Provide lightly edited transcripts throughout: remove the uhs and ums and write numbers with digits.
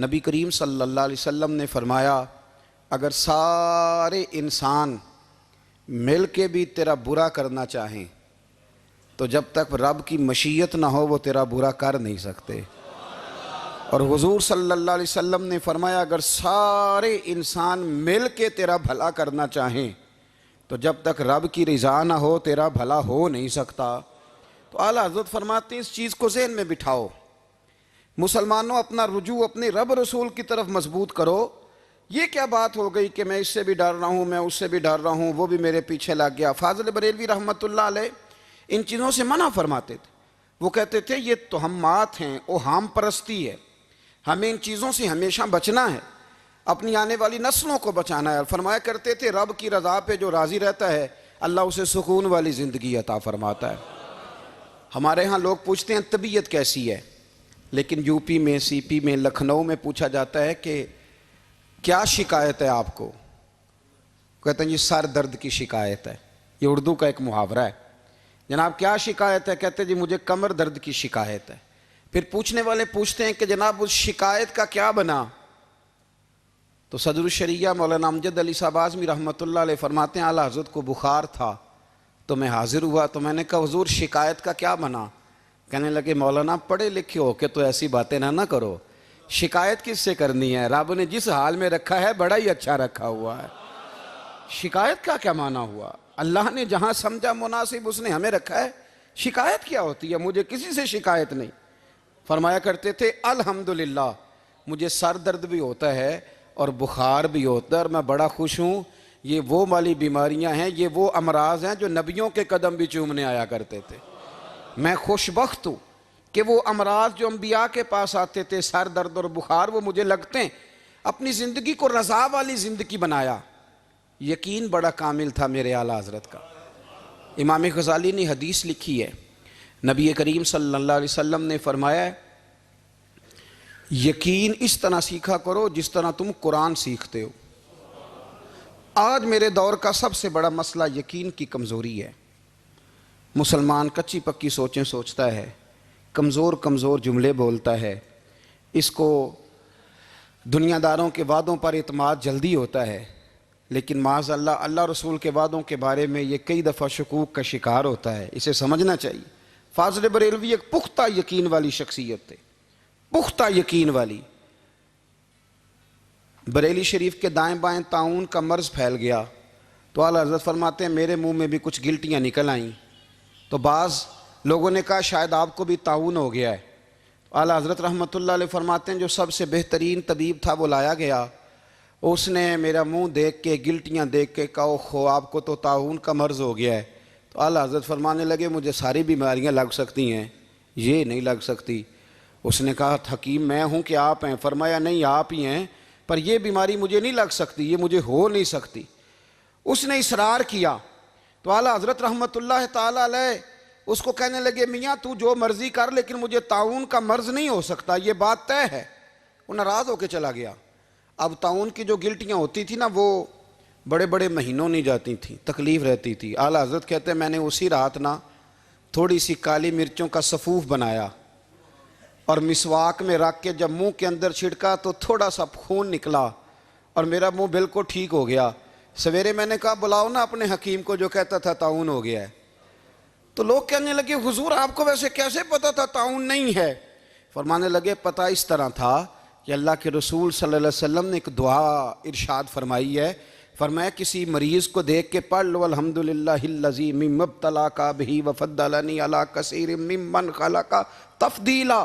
نبی کریم صلی اللہ علیہ وسلم نے فرمایا اگر سارے انسان مل کے بھی تیرا برا کرنا چاہیں تو جب تک رب کی مشیت نہ ہو وہ تیرا برا کر نہیں سکتے۔ اور حضور صلی اللہ علیہ وسلم نے فرمایا اگر سارے انسان مل کے تیرا بھلا کرنا چاہیں تو جب تک رب کی رضا نہ ہو تیرا بھلا ہو نہیں سکتا۔ تو اعلیٰ حضرت فرماتے ہیں اس چیز کو ذہن میں بٹھاؤ، مسلمانوں اپنا رجوع اپنے رب رسول کی طرف مضبوط کرو۔ یہ کیا بات ہو گئی کہ میں اس سے بھی ڈر رہا ہوں، میں اس سے بھی ڈر رہا ہوں، وہ بھی میرے پیچھے لگ گیا۔ فاضل بریلوی رحمۃ اللہ علیہ ان چیزوں سے منع فرماتے تھے۔ وہ کہتے تھے یہ توہمات ہیں، اوہام پرستی ہے، ہمیں ان چیزوں سے ہمیشہ بچنا ہے، اپنی آنے والی نسلوں کو بچانا ہے۔ فرمایا کرتے تھے رب کی رضا پہ جو راضی رہتا ہے اللہ اسے سکون والی زندگی عطا فرماتا ہے۔ ہمارے ہاں لوگ پوچھتے ہیں طبیعت کیسی ہے، لیکن یو پی میں، سی پی میں، لکھنؤ میں پوچھا جاتا ہے کہ کیا شکایت ہے آپ کو؟ کہتے ہیں یہ سر درد کی شکایت ہے۔ یہ اردو کا ایک محاورہ ہے۔ جناب کیا شکایت ہے؟ کہتے ہیں جی مجھے کمر درد کی شکایت ہے۔ پھر پوچھنے والے پوچھتے ہیں کہ جناب اس شکایت کا کیا بنا؟ تو صدر الشریعہ مولانا امجد علی صاحب اعظمی رحمۃ اللہ علیہ فرماتے ہیں اعلیٰ حضرت کو بخار تھا تو میں حاضر ہوا تو میں نے کہا حضور شکایت کا کیا بنا؟ کہنے لگے مولانا پڑھے لکھے ہو کے تو ایسی باتیں نہ کرو، شکایت کس سے کرنی ہے؟ رب نے جس حال میں رکھا ہے بڑا ہی اچھا رکھا ہوا ہے۔ شکایت کا کیا معنی ہوا؟ اللہ نے جہاں سمجھا مناسب اس نے ہمیں رکھا ہے، شکایت کیا ہوتی ہے؟ مجھے کسی سے شکایت نہیں۔ فرمایا کرتے تھے الحمدللہ مجھے سر درد بھی ہوتا ہے اور بخار بھی ہوتا ہے اور میں بڑا خوش ہوں۔ یہ وہ والی بیماریاں ہیں، یہ وہ امراض ہیں جو نبیوں کے قدم بھی چومنے آیا کرتے تھے۔ میں خوش بخت ہوں کہ وہ امراض جو انبیاء کے پاس آتے تھے، سر درد اور بخار، وہ مجھے لگتے ہیں۔ اپنی زندگی کو رضا والی زندگی بنایا۔ یقین بڑا کامل تھا میرے اعلیٰ حضرت کا۔ امام غزالی نے حدیث لکھی ہے، نبی کریم صلی اللہ علیہ وسلم نے فرمایا ہے یقین اس طرح سیکھا کرو جس طرح تم قرآن سیکھتے ہو۔ آج میرے دور کا سب سے بڑا مسئلہ یقین کی کمزوری ہے۔ مسلمان کچی پکی سوچیں سوچتا ہے، کمزور کمزور جملے بولتا ہے، اس کو دنیا داروں کے وعدوں پر اعتماد جلدی ہوتا ہے، لیکن معاذ اللہ اللہ رسول کے وعدوں کے بارے میں یہ کئی دفعہ شکوک کا شکار ہوتا ہے۔ اسے سمجھنا چاہیے۔ فاضل بریلوی ایک پختہ یقین والی شخصیت تھے، پختہ یقین والی۔ بریلی شریف کے دائیں بائیں طاعون کا مرض پھیل گیا تو اعلیٰ حضرت فرماتے ہیں میرے منہ میں بھی کچھ گلٹیاں نکل آئیں تو بعض لوگوں نے کہا شاید آپ کو بھی طاعون ہو گیا ہے۔ اعلیٰ حضرت رحمۃ اللہ علیہ فرماتے ہیں جو سب سے بہترین طبیب تھا وہ لایا گیا، اس نے میرا منہ دیکھ کے گلٹیاں دیکھ کے کہا خو آپ کو تو طاعون کا مرض ہو گیا ہے۔ تو اعلیٰ حضرت فرمانے لگے مجھے ساری بیماریاں لگ سکتی ہیں، یہ نہیں لگ سکتی۔ اس نے کہا حکیم میں ہوں کہ آپ ہیں؟ فرمایا نہیں آپ ہی ہیں، پر یہ بیماری مجھے نہیں لگ سکتی، یہ مجھے ہو نہیں سکتی۔ اس نے اصرار کیا تو اعلیٰ حضرت رحمۃ اللہ تعالیٰ علیہ اس کو کہنے لگے میاں تو جو مرضی کر لیکن مجھے طاعون کا مرض نہیں ہو سکتا، یہ بات طے ہے۔ وہ ناراض ہو کے چلا گیا۔ اب طاعون کی جو گلٹیاں ہوتی تھی نا وہ بڑے بڑے مہینوں نہیں جاتی تھیں، تکلیف رہتی تھی۔ اعلیٰ حضرت کہتے ہیں میں نے اسی رات نا تھوڑی سی کالی مرچوں کا سفوف بنایا اور مسواک میں رکھ کے جب منہ کے اندر چھڑکا تو تھوڑا سا خون نکلا اور میرا منہ بالکل ٹھیک ہو گیا۔ سویرے میں نے کہا بلاؤ نا اپنے حکیم کو جو کہتا تھا طاعون ہو گیا ہے۔ تو لوگ کہنے لگے حضور آپ کو ویسے کیسے پتا تھا طاعون نہیں ہے؟ فرمانے لگے پتہ اس طرح تھا کہ اللہ کے رسول صلی اللہ علیہ وسلم نے ایک دعا ارشاد فرمائی ہے، فرمایا کسی مریض کو دیکھ کے پڑھ لو الحمدللہ الذی مما ابتلاک بہ وفضلنی علی کثیر ممن خلق تفضیلا۔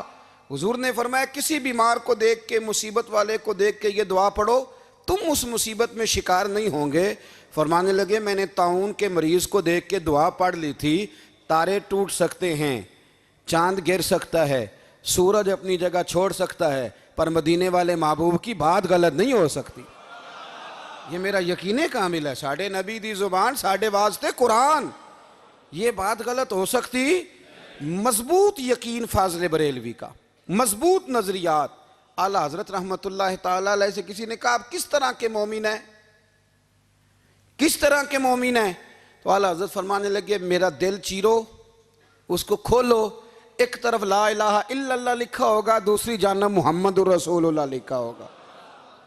حضور نے فرمایا کسی بیمار کو دیکھ کے، مصیبت والے کو دیکھ کے یہ دعا پڑھو، تم اس مصیبت میں شکار نہیں ہوں گے۔ فرمانے لگے میں نے طاعون کے مریض کو دیکھ کے دعا پڑھ لی تھی، تارے ٹوٹ سکتے ہیں، چاند گر سکتا ہے، سورج اپنی جگہ چھوڑ سکتا ہے، پر مدینے والے محبوب کی بات غلط نہیں ہو سکتی۔ یہ میرا یقین کامل ہے، ساڑھے نبی دی زبان ساڑھے واسطے قرآن، یہ بات غلط ہو سکتی؟ مضبوط یقین فاضل بریلوی کا، مضبوط نظریات۔ اعلیٰ حضرت رحمۃ اللہ تعالیٰ علیہ سے کسی نے کہا آپ کس طرح کے مومن ہیں، کس طرح کے مومن ہیں؟ تو اعلیٰ حضرت فرمانے لگے میرا دل چیرو، اس کو کھولو، ایک طرف لا الہ الا اللہ لکھا ہوگا، دوسری جانب محمد الرسول اللہ لکھا ہوگا.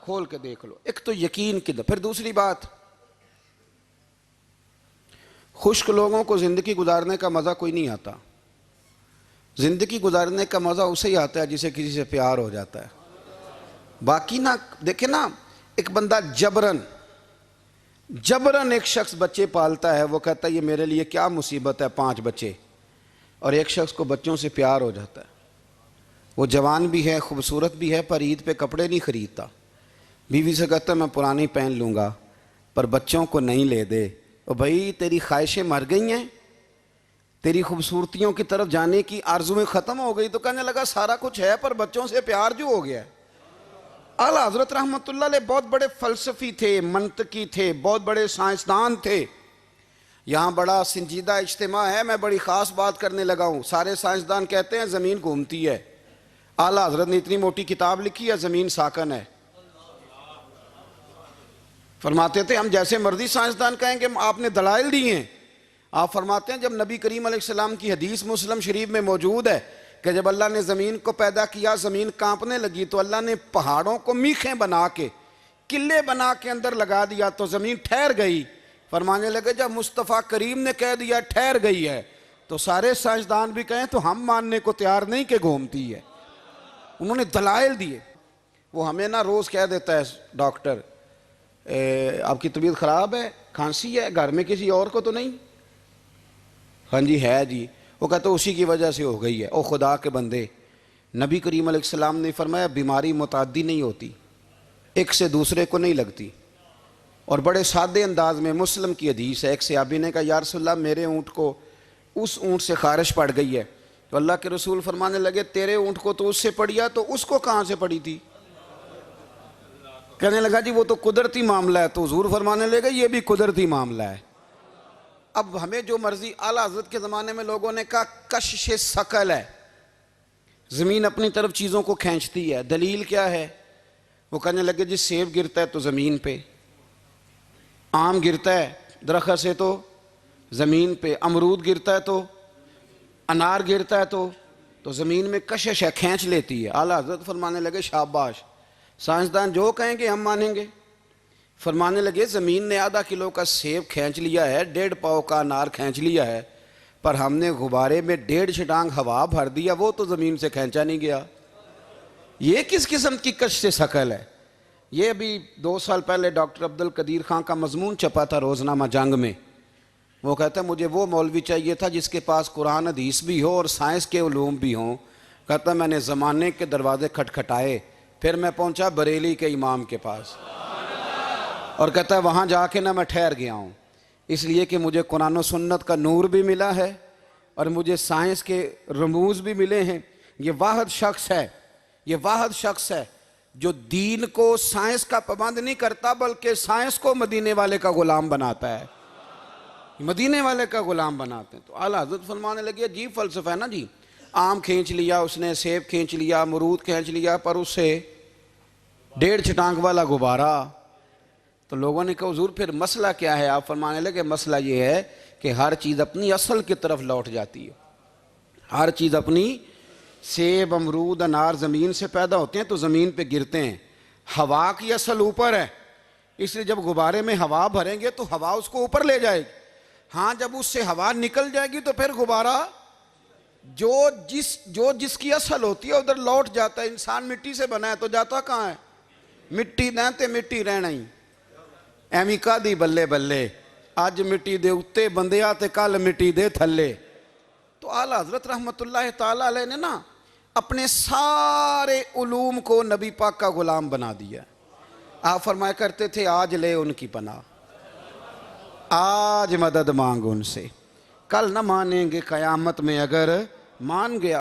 کھول کے دیکھ لو. ایک تو یقین کی. پھر دوسری بات، خشک لوگوں کو زندگی گزارنے کا مزہ کوئی نہیں آتا. زندگی گزارنے کا مزہ اسے ہی آتا ہے جسے کسی سے پیار ہو جاتا ہے. باقی نہ دیکھیں نا، ایک بندہ جبرن ایک شخص بچے پالتا ہے، وہ کہتا ہے یہ میرے لیے کیا مصیبت ہے 5 بچے، اور ایک شخص کو بچوں سے پیار ہو جاتا ہے. وہ جوان بھی ہے، خوبصورت بھی ہے، پر عید پہ کپڑے نہیں خریدتا. بیوی سے کہتا ہے میں پرانی پہن لوں گا پر بچوں کو نہیں لے دے. اور بھائی تیری خواہشیں مر گئی ہیں، تیری خوبصورتیوں کی طرف جانے کی آرزویں ختم ہو گئی. تو کہنے لگا سارا کچھ ہے پر بچوں سے پیار جو ہو گیا ہے. اعلیٰ حضرت رحمۃ اللہ علیہ بہت بڑے فلسفی تھے، منطقی تھے، بہت بڑے سائنسدان تھے. یہاں بڑا سنجیدہ اجتماع ہے، میں بڑی خاص بات کرنے لگا ہوں. سارے سائنسدان کہتے ہیں زمین گھومتی ہے. اعلیٰ حضرت نے اتنی موٹی کتاب لکھی ہے زمین ساکن ہے. فرماتے تھے ہم جیسے مرضی سائنسدان کہیں کہ آپ نے دلائل دی ہیں. آپ فرماتے ہیں جب نبی کریم علیہ السلام کی حدیث مسلم شریف میں موجود ہے کہ جب اللہ نے زمین کو پیدا کیا زمین کانپنے لگی تو اللہ نے پہاڑوں کو میخیں بنا کے قلعے بنا کے اندر لگا دیا تو زمین ٹھہر گئی. فرمانے لگے جب مصطفیٰ کریم نے کہہ دیا ٹھہر گئی ہے تو سارے سائنسدان بھی کہیں تو ہم ماننے کو تیار نہیں کہ گھومتی ہے. انہوں نے دلائل دیے. وہ ہمیں نہ روز کہہ دیتا ہے ڈاکٹر آپ کی طبیعت خراب ہے، کھانسی ہے، گھر میں کسی اور کو تو نہیں؟ ہاں جی ہے جی. وہ کہتا اسی کی وجہ سے ہو گئی ہے. او خدا کے بندے، نبی کریم علیہ السلام نے فرمایا بیماری متعدی نہیں ہوتی، ایک سے دوسرے کو نہیں لگتی. اور بڑے سادے انداز میں مسلم کی حدیث ہے. ایک صحابی نے کہا یا رسول اللہ میرے اونٹ کو اس اونٹ سے خارش پڑ گئی ہے. تو اللہ کے رسول فرمانے لگے تیرے اونٹ کو تو اس سے پڑی ہے تو اس کو کہاں سے پڑی تھی؟ کہنے لگا جی وہ تو قدرتی معاملہ ہے. تو حضور فرمانے لگے یہ بھی قدرتی معاملہ ہے. اب ہمیں جو مرضی، اعلیٰ حضرت کے زمانے میں لوگوں نے کہا کشش ثقل ہے، زمین اپنی طرف چیزوں کو کھینچتی ہے. دلیل کیا ہے؟ وہ کہنے لگے جی سیب گرتا ہے تو زمین پہ، آم گرتا ہے درخت سے تو زمین پہ، امرود گرتا ہے تو، انار گرتا ہے تو زمین میں کشش ہے، کھینچ لیتی ہے. اعلیٰ حضرت فرمانے لگے شاباش، سائنسدان جو کہیں گے ہم مانیں گے. فرمانے لگے زمین نے آدھا کلو کا سیب کھینچ لیا ہے، 1.5 پاؤ کا انار کھینچ لیا ہے، پر ہم نے غبارے میں 1.5 چھٹانگ ہوا بھر دیا، وہ تو زمین سے کھینچا نہیں گیا. یہ کس قسم کی کش سے ثقل ہے؟ یہ ابھی 2 سال پہلے ڈاکٹر عبدالقدیر خان کا مضمون چھپا تھا روزنامہ جنگ میں. وہ کہتا ہے مجھے وہ مولوی چاہیے تھا جس کے پاس قرآن حدیث بھی ہو اور سائنس کے علوم بھی ہوں. کہتا میں نے زمانے کے دروازے کھٹکھٹائے، پھر میں پہنچا بریلی کے امام کے پاس، اور کہتا ہے وہاں جا کے نہ میں ٹھہر گیا ہوں، اس لیے کہ مجھے قرآن و سنت کا نور بھی ملا ہے اور مجھے سائنس کے رموز بھی ملے ہیں. یہ واحد شخص ہے جو دین کو سائنس کا پابند نہیں کرتا بلکہ سائنس کو مدینے والے کا غلام بناتا ہے. مدینے والے کا غلام بناتے ہیں. تو اعلیٰ حضرت فرمانے لگے عجیب فلسفہ ہے نا جی، آم کھینچ لیا اس نے، سیب کھینچ لیا، امرود کھینچ لیا، پر اس سے 1.5 چھٹانگ والا غبارہ. تو لوگوں نے کہا حضور پھر مسئلہ کیا ہے؟ آپ فرمانے لگے مسئلہ یہ ہے کہ ہر چیز اپنی اصل کی طرف لوٹ جاتی ہے. ہر چیز اپنی، سیب، امرود، انار زمین سے پیدا ہوتے ہیں تو زمین پہ گرتے ہیں. ہوا کی اصل اوپر ہے، اس لیے جب غبارے میں ہوا بھریں گے تو ہوا اس کو اوپر لے جائے گی. ہاں جب اس سے ہوا نکل جائے گی تو پھر غبارہ جو جس کی اصل ہوتی ہے ادھر لوٹ جاتا ہے. انسان مٹی سے بنا ہے تو جاتا کہاں ہے؟ مٹی نہ تے مٹی رہنا ہی. ایویں کا دی بلے بلے اج مٹی دے اتے بندیا تے کل مٹی دے تھلے. تو اعلیٰ حضرت رحمۃ اللہ تعالیٰ علیہ نے نا اپنے سارے علوم کو نبی پاک کا غلام بنا دیا. آپ فرمایا کرتے تھے آج لے ان کی پناہ، آج مدد مانگ ان سے، کل نہ مانیں گے قیامت میں اگر مان گیا.